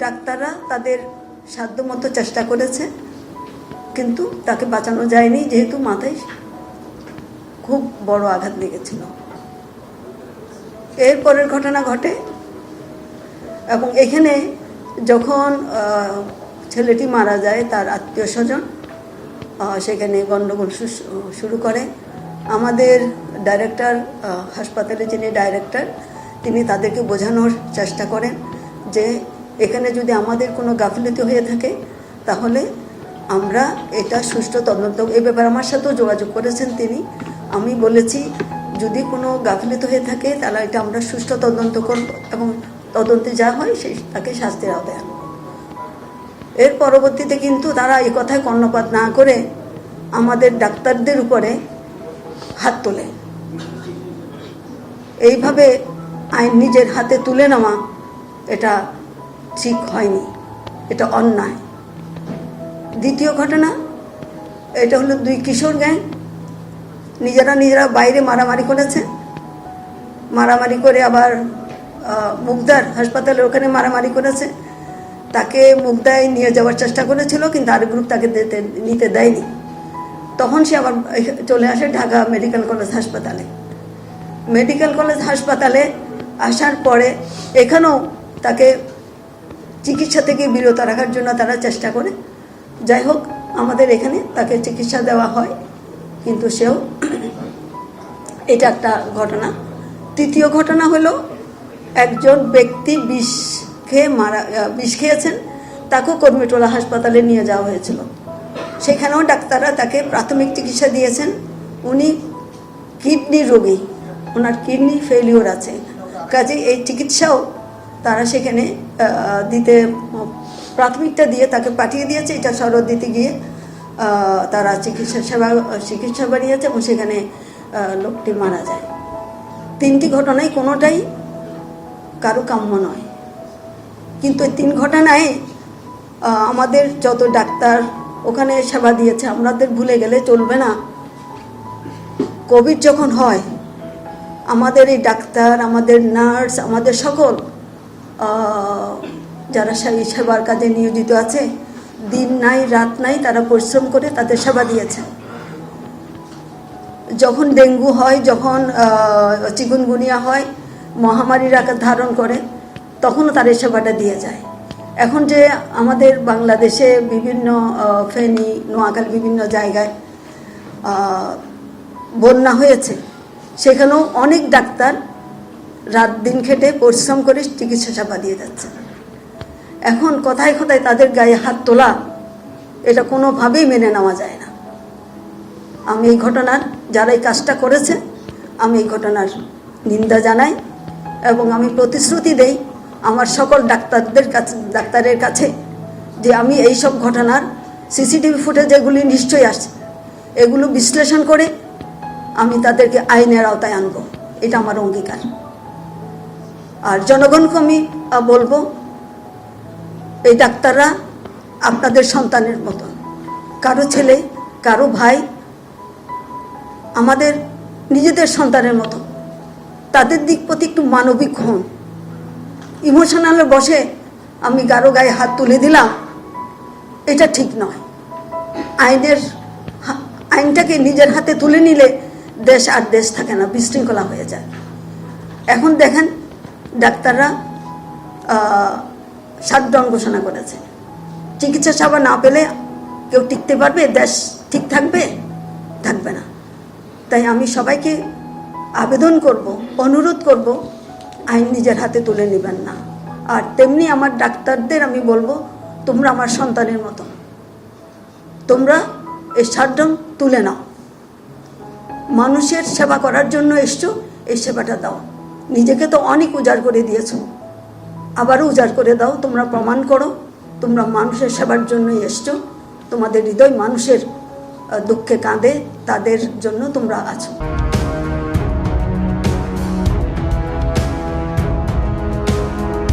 ডাক্তাররা তাদের সাধ্যমতো চেষ্টা করেছে, কিন্তু তাকে বাঁচানো যায়নি, যেহেতু মাথায় খুব বড় আঘাত লেগেছিল। এর পরের ঘটনা ঘটে এবং এখানে যখন ছেলেটি মারা যায়, তার আত্মীয় স্বজন সেখানে গণ্ডগোল শুরু করে। আমাদের ডাইরেক্টর, হাসপাতালে যিনি ডাইরেক্টর, তিনি তাদেরকে বোঝানোর চেষ্টা করেন যে এখানে যদি আমাদের কোনো গাফিলতি হয়ে থাকে তাহলে আমরা এটা সুষ্ঠু তদন্ত, এই ব্যাপারে আমার সাথেও যোগাযোগ করেছেন তিনি। আমি বলেছি যদি কোনো গাফিলতি হয়ে থাকে তাহলে এটা আমরা সুষ্ঠু তদন্ত করব এবং তদন্তে যা হয় সেই তাকে শাস্তির আওতায় আনব। এর পরবর্তীতে কিন্তু তারা এই কথায় কর্ণপাত না করে আমাদের ডাক্তারদের উপরে হাত তোলে। এইভাবে আইন নিজের হাতে তুলে নেওয়া এটা ঠিক হয়নি, এটা অন্যায়। দ্বিতীয় ঘটনা, এটা হলো দুই কিশোর গ্যাং নিজেরা বাইরে মারামারি করেছে। মারামারি করে আবার মুগদার হাসপাতালের ওখানে মারামারি করেছে। তাকে মুগদায় নিয়ে যাওয়ার চেষ্টা করেছিল, কিন্তু আর গ্রুপ তাকে নিতে দেয়নি। তখন সে আবার চলে আসে ঢাকা মেডিকেল কলেজ হাসপাতালে। মেডিকেল কলেজ হাসপাতালে আসার পরে এখানেও তাকে চিকিৎসা থেকে বিরত রাখার জন্য তারা চেষ্টা করে। যাই হোক, আমাদের এখানে তাকে চিকিৎসা দেওয়া হয়, কিন্তু সেও এটা একটা ঘটনা। তৃতীয় ঘটনা হলো একজন ব্যক্তি বিষ খেয়েছেন, তাকেও কর্মীটোলা হাসপাতালে নিয়ে যাওয়া হয়েছিল। সেখানেও ডাক্তাররা তাকে প্রাথমিক চিকিৎসা দিয়েছেন। উনি কিডনি রোগী, ওনার কিডনি ফেলিওর আছে, কাজে এই চিকিৎসাও তারা সেখানে দিতে প্রাথমিকটা দিয়ে তাকে পাঠিয়ে দিয়েছে। এটা শরৎ দিতে গিয়ে তারা চিকিৎসা বানিয়েছে এবং সেখানে লোকটি মারা যায়। তিনটি ঘটনায় কোনোটাই কারো কাম্য নয়, কিন্তু এই তিন ঘটনায় আমাদের যত ডাক্তার ওখানে সেবা দিয়েছে আমাদের ভুলে গেলে চলবে না। কোভিড যখন হয়, আমাদের এই ডাক্তার, আমাদের নার্স, আমাদের সকল যারা সেবার কাজে নিয়োজিত আছে, দিন নাই রাত নাই তারা পরিশ্রম করে তাদের সেবা দিয়েছে। যখন ডেঙ্গু হয়, যখন চিকুনগুনিয়া হয়, মহামারীর আকার ধারণ করে, তখনও তার এই সেবাটা দিয়ে যায়। এখন যে আমাদের বাংলাদেশে বিভিন্ন ফেনী, নোয়াখালী বিভিন্ন জায়গায় বন্যা হয়েছে, সেখানেও অনেক ডাক্তার রাত দিন খেটে পরিশ্রম করে চিকিৎসা সেবা দিয়ে যাচ্ছে। এখন কথায় কথায় তাদের গায়ে হাত তোলা, এটা কোনোভাবেই মেনে নেওয়া যায় না। আমি এই ঘটনার, যারা এই কাজটা করেছে, আমি এই ঘটনার নিন্দা জানাই এবং আমি প্রতিশ্রুতি দেই আমার সকল ডাক্তারের কাছে যে আমি এই সব ঘটনার সিসিটিভি ফুটেজ যেগুলি নিশ্চয়ই আসছে, এগুলো বিশ্লেষণ করে আমি তাদেরকে আইনের আওতায় আনব, এটা আমার অঙ্গীকার। আর জনগণকে আমি বলবো, এই ডাক্তাররা আপনাদের সন্তানের মতন, কারো ছেলে, কারো ভাই, আমাদের নিজেদের সন্তানের মতো। তাদের দিক প্রতি একটু মানবিক হন। ইমোশনালে বসে আমি কারো গায়ে হাত তুলে দিলাম, এটা ঠিক নয়। আইনটাকে নিজের হাতে তুলে নিলে দেশ আর দেশ থাকে না, বিশৃঙ্খলা হয়ে যায়। এখন দেখেন ডাক্তাররা শাটডাউন ঘোষণা করেছে। চিকিৎসা সেবা না পেলে কেউ টিকতে পারবে? দেশ ঠিক থাকবে? থাকবে না। তাই আমি সবাইকে আবেদন করব, অনুরোধ করব, আইন নিজের হাতে তুলে নেবেন না। আর তেমনি আমার ডাক্তারদের আমি বলবো, তোমরা আমার সন্তানের মতো, তোমরা এই শাটডাউন তুলে নাও। মানুষের সেবা করার জন্য এসছো, এই সেবাটা দাও। নিজেকে তো অনেক উজাড় করে দিয়েছো, আবারও উজাড় করে দাও। তোমরা প্রমাণ করো তোমরা মানুষের সেবার জন্যই এসছো। তোমাদের হৃদয় মানুষের দুঃখে কাঁদে, তাদের জন্য তোমরা আছো।